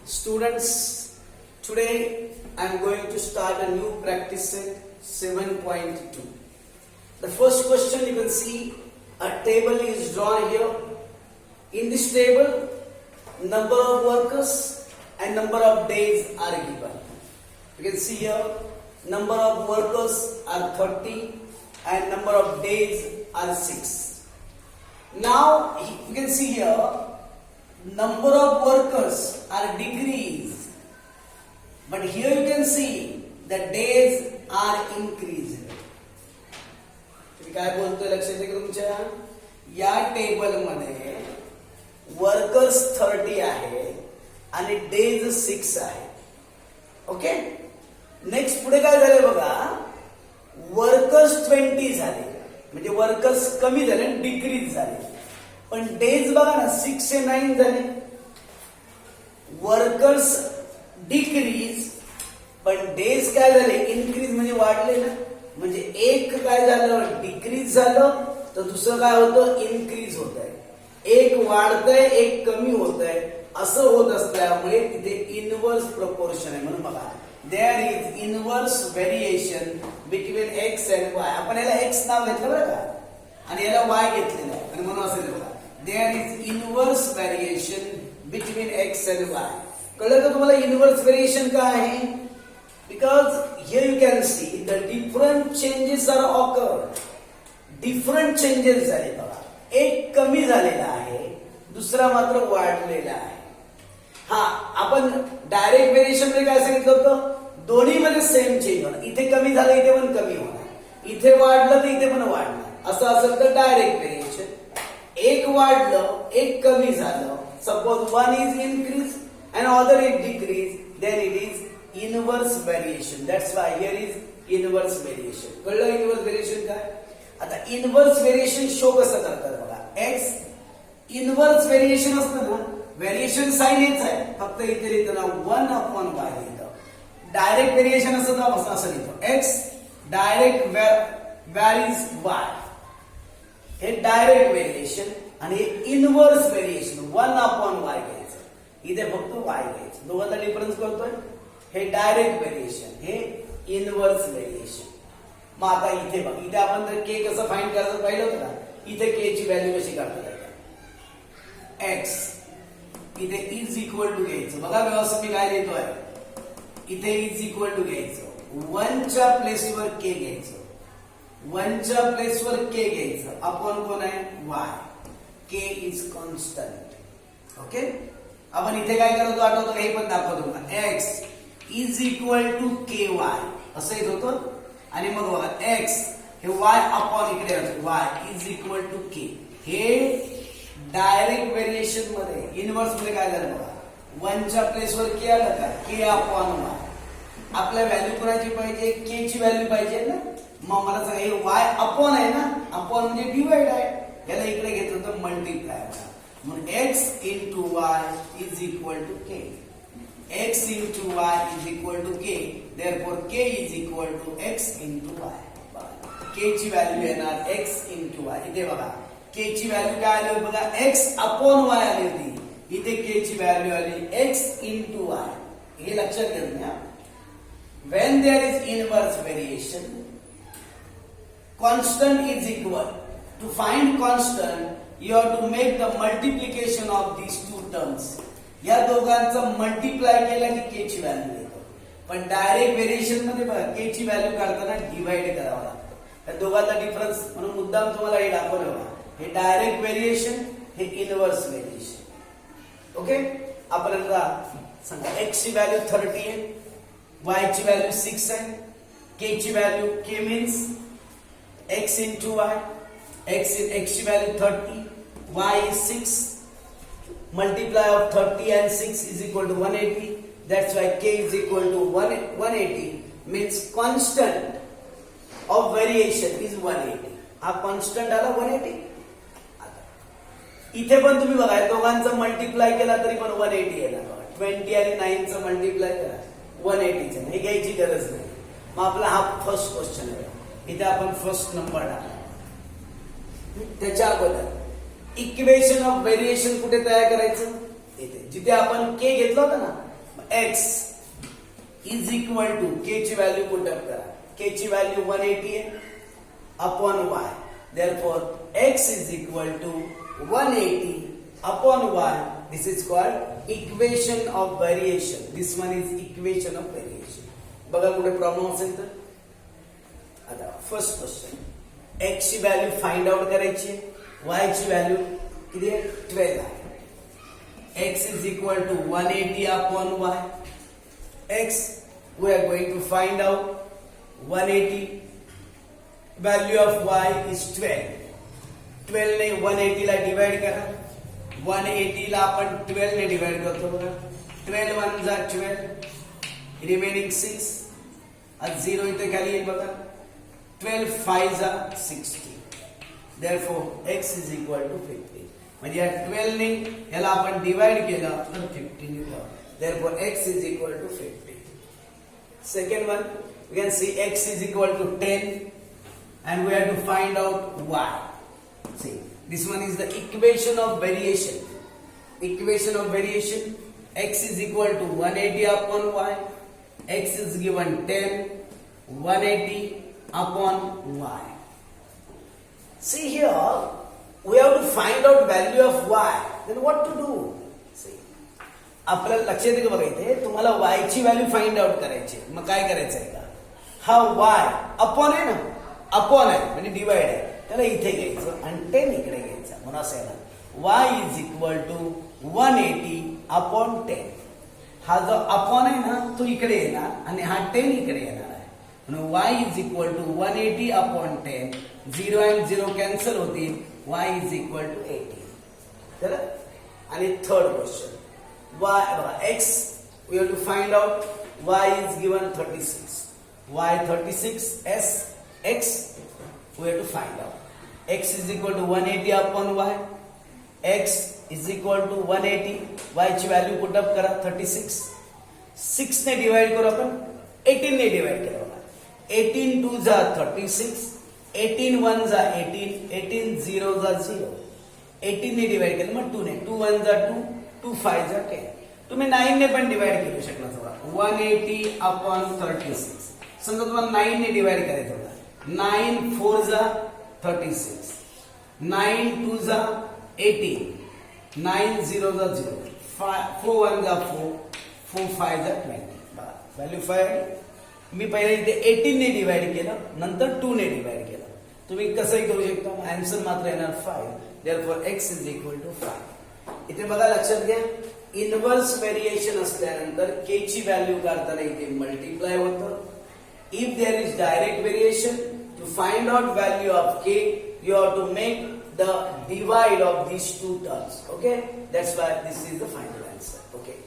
Students, today I am going to start a new practice set 7.2. The first question, you can see a table is drawn here. In this table, number of workers and number of days are given. You can see here, number of workers are 30 and number of days are 6. Now, you can see here, number of workers are decreased, but here you can see the days are increased. काय बोलतोय लक्षात आहे तुमच्या या table मध्ये workers 30 आहे आणि days 6 आहे. ओके, नेक्स्ट पुढे काय झाले बघा, वर्कर्स 20 झाले म्हणजे वर्कर्स कमी झाले, डिक्रीज झाले, पण डेज बघा ना 6 से 9 झाले. वर्कर्स डिक्रीज पण डेज काय झाले, इन्क्रीज म्हणजे वाढले ना. म्हणजे एक काय झालं, डिक्रीज झालं, तर दुसरं काय होतं, इन्क्रीज होत आहे. एक वाढतंय एक कमी होत आहे, असं होत असल्यामुळे तिथे इनवर्स प्रपोर्शन आहे. म्हणून बघा, there is inverse variation between X and Y. आपण याला एक्स नाव घेतलं बरं का, आणि याला वाय घेतलेलं आहे, आणि म्हणून असेल बघा, there is inverse variation between X and Y. कळलं का तुम्हाला इनवर्स व्हेरिएशन काय आहे? Because here you can see the different changes are occurred. Different changes झाले बघा, एक कमी झालेला आहे, दुसरा मात्र वाढलेला आहे. हा, आपण डायरेक्ट व्हेरिएशन मध्ये काय सांगितलं होतं, दोन्ही मध्ये सेम चेंज होणार. इथे कमी झालं इथे पण कमी होणार, इथे वाढलं तर इथे पण वाढणार. असं असेल तर डायरेक्ट व्हेरिएशन. एक वाढलं एक कमी झालं, suppose one is increase and other is decrease, then it is inverse variation. That's why here is inverse variation. कळलं इनवर्स व्हेरिएशन काय? आता इनवर्स व्हेरिएशन शो कसं करतात बघा, एक्स इनवर्स व्हेरिएशन असतं ना, व्हेरिएशन साइन हेच आहे, फक्त इथे लिहितो ना 1/y लिहितो. डायरेक्ट व्हेरिएशन असतं ना, असं लिहितो एक्स डायरेक्ट व्हॅरीज वाय. हे डायरेक्ट व्हेरिएशन आणि हे इनवर्स व्हेरिएशन 1/y घ्यायचं, इथे फक्त वाय घ्यायचं. दोघांचा डिफरन्स करतोय. हे डायरेक्ट व्हेरिएशन, हे इनवर्स व्हेरिएशन. मग आता इथे बघ, इथे आपण जर के कसं फाइंड करायचं पाहिलं होतं ना, इथे के ची व्हॅल्यू कशी काढता येते. एक्स इथे इज इक्वल टू घ्यायचं. बघा व्यवस्थित मी काय देतोय, इथे इज इक्वल टू घ्यायचं, 1च्या प्लेसवर के घ्यायचं, 1च्या प्लेसवर के घ्यायचं, अपॉन कोण आहे, Y. K is constant. Okay, आपण इथे काय करतो आठवतो, हे पण दाखवतो का, X is equal to K Y असं येत होतं. आणि मग बघा एक्स हे वाय अपॉन इकडे Y is equal to K. हे डायरेक्ट व्हेरिएशन मध्ये, इनवर्स मध्ये काय झालं बघा, 1च्या प्लेसवर के आलं का, के अपॉन वाय. आपल्या व्हॅल्यू कोणाची पाहिजे, के ची व्हॅल्यू पाहिजे ना. मग मला सांगा, हे वाय अपॉन आहे ना, अपॉन म्हणजे डिवाइड आहे, याला इकडे घेतलं तर मल्टिप्लाय. म्हणून X into Y is equal to K. x into y is equal to k, therefore k is equal to x into y. k ची व्हॅल्यू येणार x into y. इथे बघा k ची व्हॅल्यू काय आली बघा, x upon y आली होती, इथे k ची व्हॅल्यू आली x into y. हे लक्षात घ्या. when there is inverse variation, constant is equal. To find constant, you have to make the multiplication of these two terms. या दोघांचं मल्टिप्लाय केलं की के ची व्हॅल्यू येतो. पण डायरेक्ट व्हेरिएशन मध्ये बघा, के ची व्हॅल्यू काढताना डिवाइड करावं लागतं. या दोघांचा डिफरन्स, म्हणून मुद्दाम तुम्हाला हे दाखवलं बघा, हे डायरेक्ट व्हेरिएशन, हे इनवर्स व्हेरिएशन. ओके, आपल्याला सांगा एक्स ची व्हॅल्यू 30 आहे, वाय ची व्हॅल्यू 6 आहे, के ची value, K means X into Y. X ची value 30, Y is 6. Multiply of 30 and 6 is equal to 180. That's why k is equal to 180, means constant of variation is 180. हा constant आला 180. इथे पण तुम्ही बघा, दोघांचं मल्टिप्लाय केला तरी पण 180 येणार. 20 आणि 9 चं मल्टिप्लाय करा 180 चं, हे घ्यायची गरज नाही. मग आपला हा फर्स्ट क्वेश्चन आहे. इथे आपण फर्स्ट नंबर टाकला. त्याच्या अगोदर इक्वेशन ऑफ व्हेरिएशन कुठे तयार करायचं, इथे जिथे आपण के घेतला होता ना X is equal to K ची व्हॅल्यू पुटअप करा. के ची व्हॅल्यू 180 आहे upon Y. Therefore X is equal to 180 upon Y. This is called equation of variation. This one is equation of variation. बघा कुठे प्रॉब्लेम असेल तर. आता first question X ची व्हॅल्यू फाइंड आउट करायची. वाय ची व्हॅल्यू किती आहे 12 आहे. X is equal to 180 upon Y. X, we are going to find out 180. Value of y is 12. 12 ने 180 ला डिवाइड करा. 180 ला आपण 12 ने डिवाइड करतो बघा. 12 1 जा 12. रिमेनिंग 6. आज 0 इथे खाली येईल बघा. 12 5 जा 60. Therefore x is equal to 15. म्हणजे या 12 ने याला आपण डिवाइड केलं तर 15 येतं. Therefore x is equal to 50. Second one, we can see x is equal to 10 and we have to find out y. See, this one is the equation of variation. Equation of variation, x is equal to 180 upon y. X is given 10, 180 upon y. See here, we have to find out value of y. Then what to do? See. आपल्याला लक्षात येईल बघा इथे तुम्हाला y ची value find out करायची. मग काय करायचं आहे का हा y अपॉन आहे ना अपॉन आहे म्हणजे डिवाइड आहे त्याला इथे घ्यायचं आणि 10 इकडे घ्यायचं. म्हणून असं आहे ना y is equal to 180 upon 10. हा जो अपॉन आहे ना तो इकडे येणार आणि हा 10 इकडे येणार आहे. म्हणून y is equal to 180 upon 10. 0 आणि 0 कॅन्सल होतील. y is equal to 80. तर आणि third question y x we have to find out y is given 36. y 36 s x we have to find out x is equal to 180 upon y. x is equal to 180. y ची value put up करा 36. 6 ने divide करू आपण 18 ने divide केलं बघा. 18 2 जा 36. 18 1 जा 18. 18 0 जा 0. 18 ने डिवाइड केलं मग 2 ने 2 1 जा 2. 2 5 जा 10. तुम्ही 9 ने पण डिवाइड करू शकला बघा. 180 अपॉन 36. समजा तुम्हाला 9 ने डिवाइड करायचं होता. 9 4 जा 36. 9 2 जा 18. 9 0 जा 0. 4 1 जा 4. 4 5 जा 20. व्हॅल्यू 5. मी पहिले इथे 18 ने डिवाइड केलं नंतर 2 ने डिवाइड केलं. तुम्ही कसंही करू शकता. आन्सर मात्र येणार 5. Therefore x is equal to 5. इथे बघा लक्षात घ्या इनवर्स व्हेरिएशन असल्यानंतर के ची व्हॅल्यू काढताना इथे मल्टिप्लाय होतं. If there is direct variation to find out value of K you have to make the divide of these two terms. Okay, that's why this is the final answer. Okay.